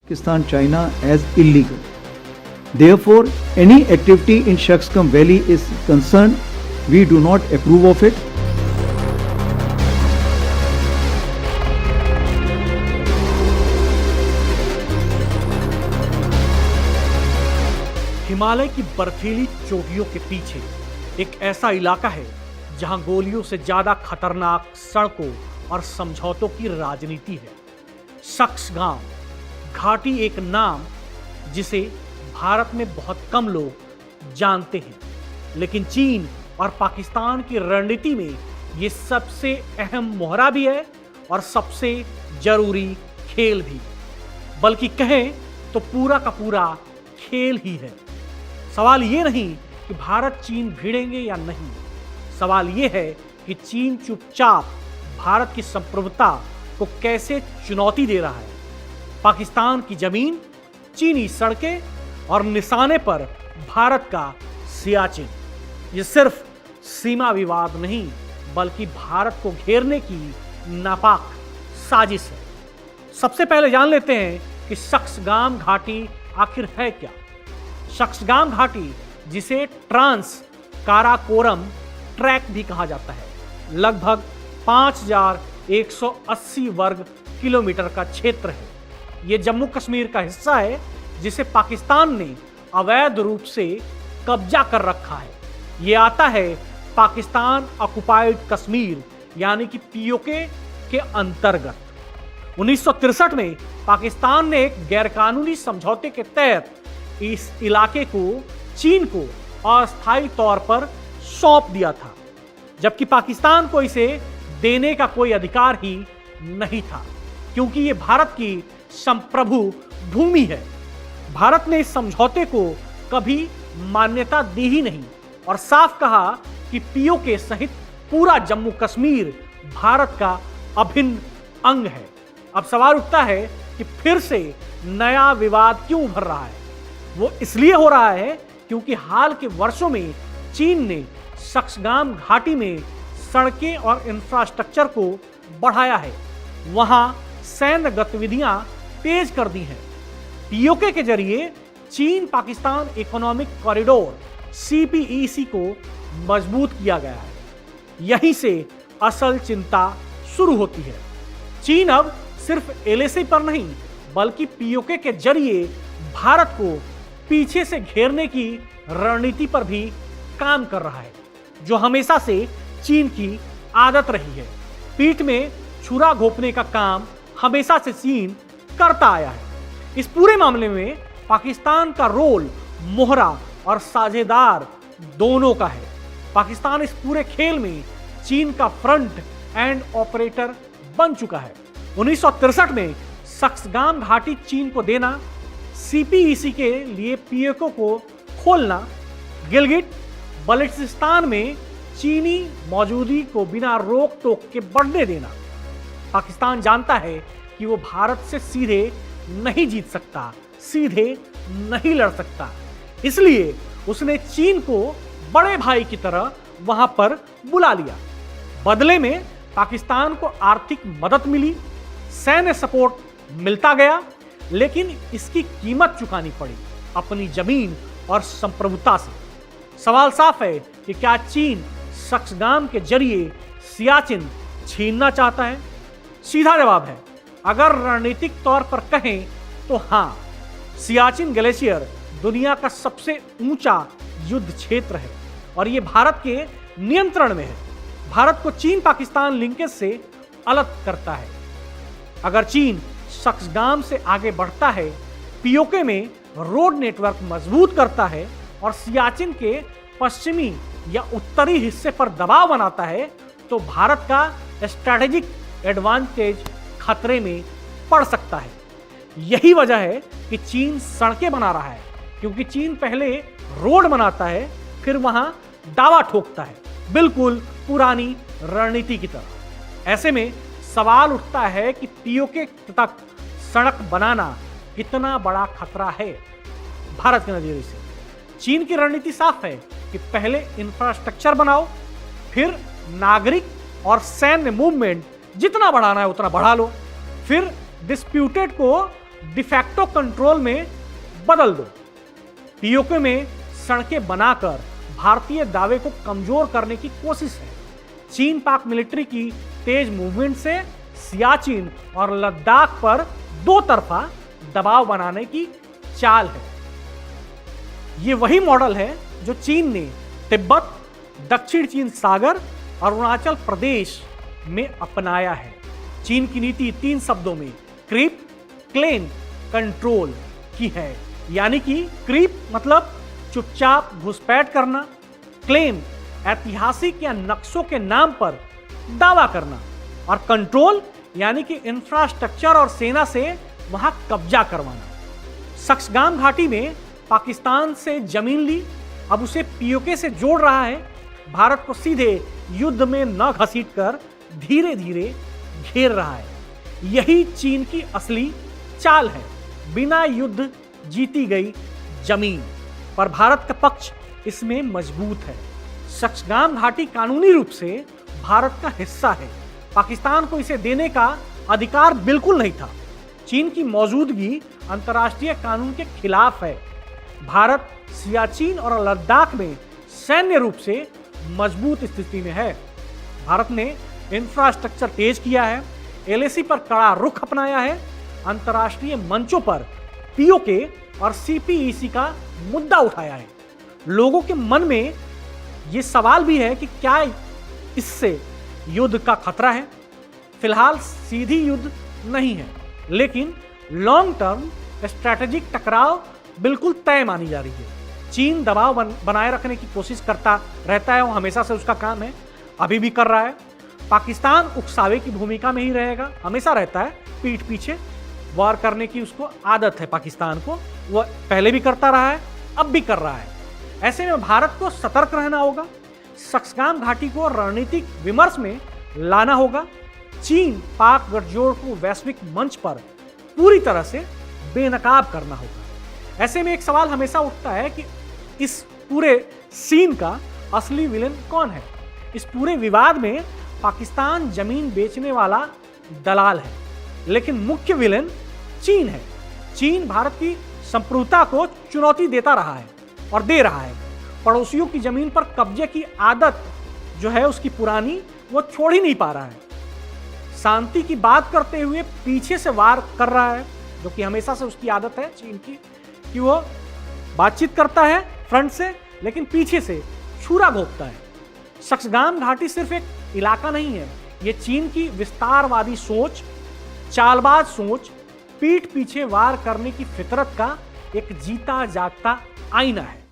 Pakistan, China as illegal. Therefore, any activity in Shaksgam Valley is concerned, we do not approve of it. Himalaya की बर्फीली चोटियों के पीछे एक ऐसा इलाका है जहां गोलियों से ज्यादा खतरनाक सड़कों और समझौतों की राजनीति है। शक्सगाम घाटी एक नाम जिसे भारत में बहुत कम लोग जानते हैं, लेकिन चीन और पाकिस्तान की रणनीति में ये सबसे अहम मोहरा भी है और सबसे जरूरी खेल भी, बल्कि कहें तो पूरा का पूरा खेल ही है। सवाल ये नहीं कि भारत चीन भिड़ेंगे या नहीं, सवाल ये है कि चीन चुपचाप भारत की संप्रभुता को कैसे चुनौती दे रहा है। पाकिस्तान की जमीन, चीनी सड़कें और निशाने पर भारत का सियाचिन, ये सिर्फ सीमा विवाद नहीं बल्कि भारत को घेरने की नापाक साजिश है। सबसे पहले जान लेते हैं कि शक्सगाम घाटी आखिर है क्या। शक्सगाम घाटी, जिसे ट्रांस काराकोरम ट्रैक भी कहा जाता है, लगभग 5180 वर्ग किलोमीटर का क्षेत्र है। यह जम्मू कश्मीर का हिस्सा है जिसे पाकिस्तान ने अवैध रूप से कब्जा कर रखा है। यह आता है पाकिस्तान ऑक्युपाइड कश्मीर यानी कि पीओके के अंतर्गत। 1963 में पाकिस्तान ने एक गैरकानूनी समझौते के तहत इस इलाके को चीन को अस्थायी तौर पर सौंप दिया था, जबकि पाकिस्तान को इसे देने का कोई अधिकार ही नहीं था, क्योंकि यह भारत की संप्रभु भूमि है। भारत ने इस समझौते को कभी मान्यता दी ही नहीं और साफ कहा कि पीओके सहित पूरा जम्मू कश्मीर भारत का अभिन्न अंग है। अब सवाल उठता है कि फिर से नया विवाद क्यों उभर रहा है। वो इसलिए हो रहा है क्योंकि हाल के वर्षों में चीन ने शक्सगाम घाटी में सड़कें और इंफ्रास्ट्रक्चर को बढ़ाया है, वहां सैन्य गतिविधियां तेज कर दी हैं। पीओके के जरिए चीन पाकिस्तान इकोनॉमिक कॉरिडोर सीपीईसी को मजबूत किया गया है। यहीं से असल चिंता शुरू होती है। चीन अब सिर्फ एलएसी पर नहीं बल्कि पीओके के जरिए भारत को पीछे से घेरने की रणनीति पर भी काम कर रहा है, जो हमेशा से चीन की आदत रही है। पीठ में छुरा घोंपने का काम हमेशा से चीन करता आया है। इस पूरे मामले में पाकिस्तान का रोल मोहरा और साझेदार दोनों का है। पाकिस्तान इस पूरे खेल में चीन का फ्रंट एंड ऑपरेटर बन चुका है। 1963 में शक्सगाम घाटी चीन को देना, सीपीईसी के लिए पीओके को खोलना, गिलगिट बल्टिस्तान में चीनी मौजूदगी को बिना रोक टोक के बढ़ने देना। पाकिस्तान जानता है कि वो भारत से सीधे नहीं जीत सकता, सीधे नहीं लड़ सकता, इसलिए उसने चीन को बड़े भाई की तरह वहां पर बुला लिया। बदले में पाकिस्तान को आर्थिक मदद मिली, सैन्य सपोर्ट मिलता गया, लेकिन इसकी कीमत चुकानी पड़ी अपनी जमीन और संप्रभुता से। सवाल साफ है कि क्या चीन शक्सगाम के जरिए सियाचिन छीनना चाहता है? सीधा जवाब है, अगर रणनीतिक तौर पर कहें तो हां। सियाचिन ग्लेशियर दुनिया का सबसे ऊंचा युद्ध क्षेत्र है और यह भारत के नियंत्रण में है। भारत को चीन पाकिस्तान लिंकेज से अलग करता है। अगर चीन शक्सगाम से आगे बढ़ता है, पीओके में रोड नेटवर्क मजबूत करता है और सियाचिन के पश्चिमी या उत्तरी हिस्से पर दबाव बनाता है, तो भारत का स्ट्रैटेजिक एडवांटेज खतरे में पड़ सकता है। यही वजह है कि चीन सड़कें बना रहा है, क्योंकि चीन पहले रोड बनाता है फिर वहां दावा ठोकता है, बिल्कुल पुरानी रणनीति की तरह। ऐसे में सवाल उठता है कि पीओके तक सड़क बनाना कितना बड़ा खतरा है भारत के नजरिए से। चीन की रणनीति साफ है कि पहले इंफ्रास्ट्रक्चर बनाओ, फिर नागरिक और सैन्य मूवमेंट जितना बढ़ाना है उतना बढ़ा लो, फिर डिस्प्यूटेड को डिफैक्टो कंट्रोल में बदल दो। पीओके में सड़कें बनाकर भारतीय दावे को कमजोर करने की कोशिश है। चीन पाक मिलिट्री की तेज मूवमेंट से सियाचिन और लद्दाख पर दो तरफा दबाव बनाने की चाल है। यह वही मॉडल है जो चीन ने तिब्बत, दक्षिण चीन सागर और अरुणाचल प्रदेश में अपनाया है। चीन की नीति 3 शब्दों में क्रीप, क्लेम, कंट्रोल की है। यानी कि क्रीप मतलब चुपचाप घुसपैठ करना, क्लेम ऐतिहासिक या नक्शों के नाम पर दावा करना, और कंट्रोल यानी कि इंफ्रास्ट्रक्चर और सेना से वहां कब्जा करवाना। सक्सगाम घाटी में पाकिस्तान से जमीन ली, अब उसे पीओके से जोड़ रहा है। भारत को सीधे युद्ध में न घसीटकर धीरे धीरे घेर रहा है। यही चीन की असली चाल है, बिना युद्ध जीती गई जमीन। पर भारत का पक्ष इसमें मजबूत है। सक्सगाम घाटी कानूनी रूप से भारत का हिस्सा है। पाकिस्तान को इसे देने का अधिकार बिल्कुल नहीं था। चीन की मौजूदगी अंतर्राष्ट्रीय कानून के खिलाफ है। भारत सियाचिन और लद्दाख में सैन्य रूप से मजबूत स्थिति में है। भारत ने इंफ्रास्ट्रक्चर तेज किया है, एलएसी पर कड़ा रुख अपनाया है, अंतर्राष्ट्रीय मंचों पर पीओके और सीपीईसी का मुद्दा उठाया है। लोगों के मन में यह सवाल भी है कि क्या इससे युद्ध का खतरा है। फिलहाल सीधी युद्ध नहीं है, लेकिन लॉन्ग टर्म स्ट्रैटेजिक टकराव बिल्कुल तय मानी जा रही है। चीन दबाव बनाए रखने की कोशिश करता रहता है, वो हमेशा से उसका काम है, अभी भी कर रहा है। पाकिस्तान उकसावे की भूमिका में ही रहेगा, हमेशा रहता है, पीठ पीछे वार करने की उसको आदत है। पाकिस्तान को वो पहले भी करता रहा है, अब भी कर रहा है। ऐसे में भारत को सतर्क रहना होगा, सक्सगाम घाटी को रणनीतिक विमर्श में लाना होगा, चीन पाक गठजोड़ को वैश्विक मंच पर पूरी तरह से बेनकाब करना होगा। ऐसे में एक सवाल हमेशा उठता है कि इस पूरे सीन का असली विलेन कौन है। इस पूरे विवाद में पाकिस्तान जमीन बेचने वाला दलाल है, लेकिन मुख्य विलेन चीन है। चीन भारत की संप्रभुता को चुनौती देता रहा है और दे रहा है। पड़ोसियों की जमीन पर कब्जे की आदत जो है उसकी पुरानी, वो छोड़ ही नहीं पा रहा है। शांति की बात करते हुए पीछे से वार कर रहा है, जो कि हमेशा से उसकी आदत है चीन की, कि वो बातचीत करता है फ्रंट से, लेकिन पीछे से छुरा घोंपता है। सक्सगाम घाटी सिर्फ एक इलाका नहीं है, ये चीन की विस्तारवादी सोच, चालबाज सोच, पीठ पीछे वार करने की फितरत का एक जीता जागता आईना है।